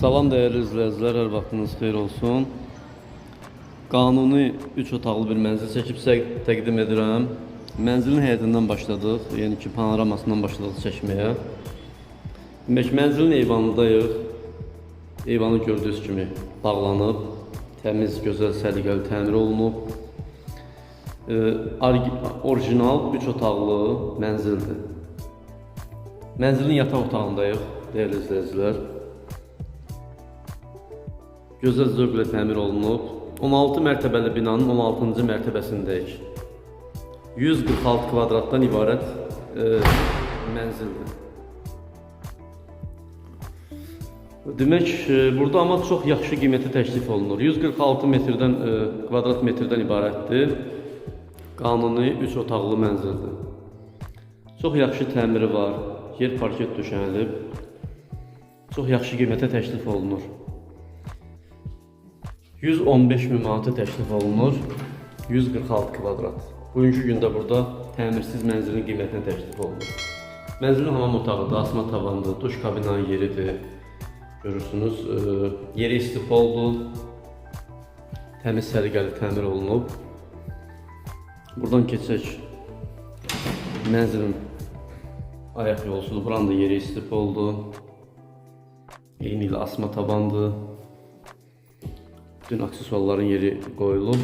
Salam değerli izləyicilər, hər vaxtınız xeyir olsun. Qanuni 3 otaqlı bir mənzil çəkib təqdim edirəm. Mənzilin həyətindən başladıq, yəni ki panoramasından başladıq çəkməyə. Demək, mənzilin eyvanındayıq. Eyvanı gördüyünüz kimi bağlanıb, təmiz, gözəl, səliqəli təmir olunub. Orijinal 3 otaqlı mənzildir. Mənzilin yataq otağındayıq, değerli izləyicilər. Gözəl zövqlə təmir olunub. 16 mərtəbəli binanın 16-cı mərtəbəsindəyik. 146 kvadratdan ibarət mənzildir. Demək, burada amma çox yaxşı qiyməti təklif olunur. 146 metrdən, kvadrat metrdən ibarətdir. Qanuni 3 otaqlı mənzildir. Çox yaxşı təmiri var. Yer parket döşənilib. Çox yaxşı qiymətə təklif olunur. 115 min manata təklif olunur. 146 kvadrat. Bugünkü gündə burada təmirsiz mənzilin qiymətinə təklif olunur. Mənzilin hamam otağıdır, asma tavandır, duş kabinanın yeridir. Görürsünüz, yeri istipoldur. Təmiz, səliqəli təmir olunub. Buradan keçək. Mənzilin ayaq yolusudur. Buranın da yeri istipoldur. Eyni ilə asma tavandır. Bütün aksesuarların yeri qoyulub.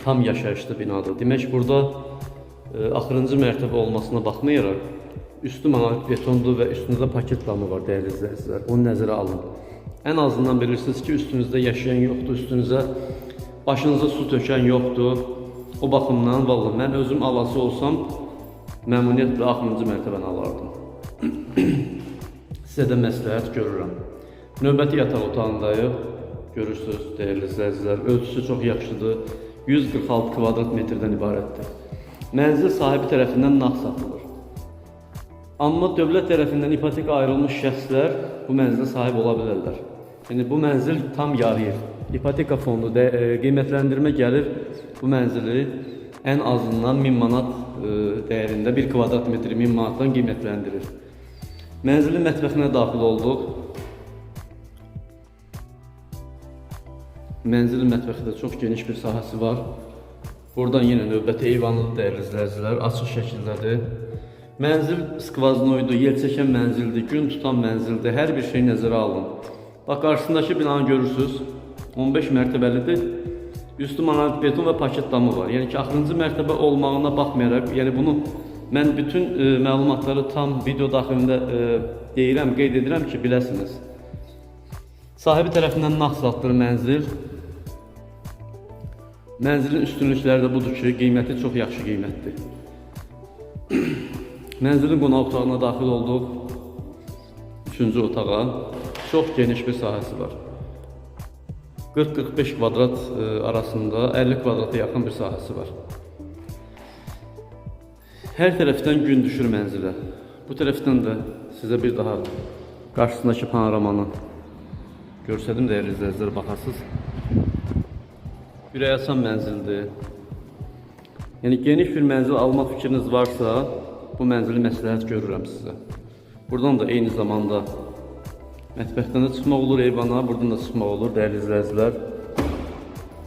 Tam yaşayışlı binadır. Demək, burada axırıncı mərtəbə olmasına baxmayaraq, üstü monolит betondur və üstündə paket damı var, dəyərli izləyicilər. Onu nəzərə alın. Ən azından bilirsiniz ki, üstünüzdə yaşayan yoxdur, üstünüzə başınıza su tökən yoxdur. O baxımdan, vallahi, mən özüm alası olsam, məmnuniyyətlə axırıncı mərtəbəni alardım. Sizə də məsləhət görürəm. Növbəti yataq otağındayıq. Görürsünüz, değerli izləyicilər, ölçüsü çox yaxşıdır. 146 kvadrat metrdən ibarətdir. Mənzil sahibi tərəfindən nağd satılır. Amma dövlət tərəfindən ipotek ayrılmış şəxslər bu mənzilə sahib ola bilərlər. Yəni, bu mənzil tam yarıyır. İpoteka fondu qiymətləndirmə gəlir bu mənzili ən azından 1000 manat dəyərində 1 kvadrat metri 1000 manatdan qiymətləndirir. Mənzilin mətbəxinə daxil olduq. Mənzilin mətbəxində çox geniş bir sahəsi var. Buradan yenə növbəti eyvanlıdır, dəyərli izləyicilər, açıq şəkildədir. Mənzil skvaznoydu, yel çəkən mənzildir, gün tutan mənzildir, hər bir şey nəzərə alın. Bax, qarşısındakı binanı görürsünüz, 15 mərtəbəlidir. Üstü monolit beton və paket damı var. Yəni ki, axırıncı mərtəbə olmağına baxmayaraq, yəni bunu mən bütün məlumatları tam video daxilində deyirəm, qeyd edirəm ki, biləsiniz. Sahibi tərəfindən nağd satılır mənzil. Mənzilin üstünlükləri də budur ki, qiyməti çox yaxşı qiymətdir. Mənzilin qonaq otağına daxil olduq. 3-cü otağa. Çox geniş bir sahəsi var. 40-45 kvadrat arasında 50 kvadrata yaxın bir sahəsi var. Hər tərəfdən gün düşür mənzilə. Bu tərəfdən də sizə bir daha qarşısındakı panoramanı görsədim, dəyərli izləyicilər, baxasınız. Ürəkaçan mənzildir. Yəni, geniş bir mənzil almaq fikriniz varsa, bu mənzili məsləhət görürəm sizə. Buradan da eyni zamanda mətbəxdən də çıxmaq olur eyvana, buradan da çıxmaq olur, dəyərli izləyicilər.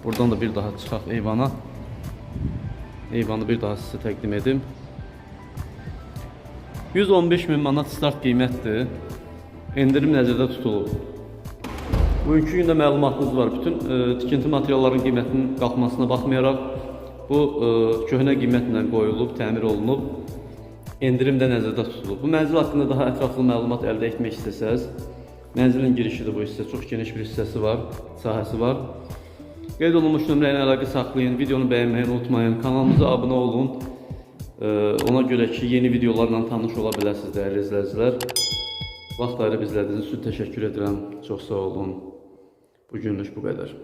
Buradan da bir daha çıxaq eyvana. Eyvanı bir daha sizə təqdim edim. 115 min manat start qiymətdir. Endirim nəzərdə tutulub. Bugünkü gündə məlumatınız var. Bütün tikinti materialların qiymətinin qalxmasına baxmayaraq, bu köhnə qiymətlə qoyulub, təmir olunub, endirim də nəzərdə tutulub. Bu mənzil haqqında daha ətraflı məlumat əldə etmək istəsəz, mənzilin girişidir bu hissə, çox geniş bir hissəsi var, sahəsi var. Qeyd olunmuş nömrə ilə əlaqə saxlayın, videonu bəyənməyi unutmayın, kanalımıza abunə olun. Ona görə ki, yeni videolarla tanış ola biləsiniz, dəyərli izləyicilər. Vaxt ayırıb izlədiyiniz üçün təşəkkür edirəm, çox sağ olun. Bugünlük bu qədər.